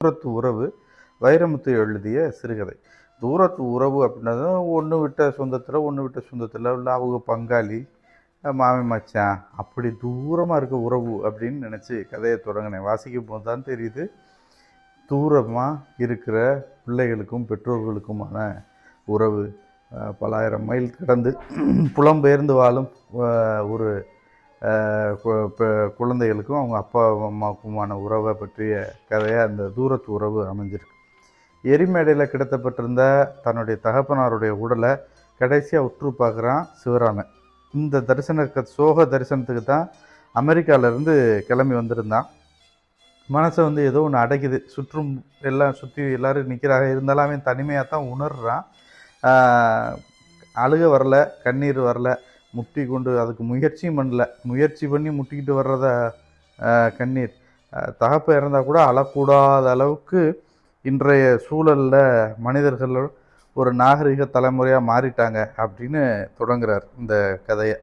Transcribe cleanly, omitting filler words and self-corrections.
தூரத்து உறவு வைரமுத்து எழுதிய சிறுகதை. தூரத்து உறவு அப்படின்னது ஒன்று விட்ட சொந்தத்தில் உள்ள அவங்க பங்காளி, மாமன் மச்சான், அப்படி தூரமாக இருக்க உறவு அப்படின்னு நினச்சி கதையை தொடங்கினேன். வாசிக்கும் போது தான் தெரியுது, தூரமாக இருக்கிற பிள்ளைகளுக்கும் பெற்றோர்களுக்குமான உறவு பலாயிரம் மைல் கடந்து புலம்பெயர்ந்து வாழும் ஒரு குழந்தைகளுக்கும் அவங்க அப்பா அம்மாவுக்குமான உறவை பற்றிய கதையாக அந்த தூரத்து உறவு அமைஞ்சிருக்கு. எரிமேடையில் கிடத்தப்பட்டிருந்த தன்னுடைய தகப்பனாருடைய உடலை கடைசியாக உற்று பார்க்குறான் சிவராமன். இந்த சோக தரிசனத்துக்கு தான் அமெரிக்காவிலேருந்து கிளம்பி வந்திருந்தான். மனசை ஏதோ ஒன்று அடைக்குது. சுற்றி எல்லோரும் நிற்கிறாங்க, இருந்தாலும் அவன் தனிமையாக தான் உணர்றான். அழுக வரல, கண்ணீர் வரல, முட்டி கொண்டு அதுக்கு முயற்சி பண்ணி முட்டிக்கிட்டு வர்றத கண்ணீர். தகப்ப இறந்தால் கூட அழக்கூடாத அளவுக்கு இன்றைய சூழலில் மனிதர்கள் ஒரு நாகரிக தலைமுறையாக மாறிட்டாங்க அப்படின்னு தொடங்குறார் இந்த கதையை.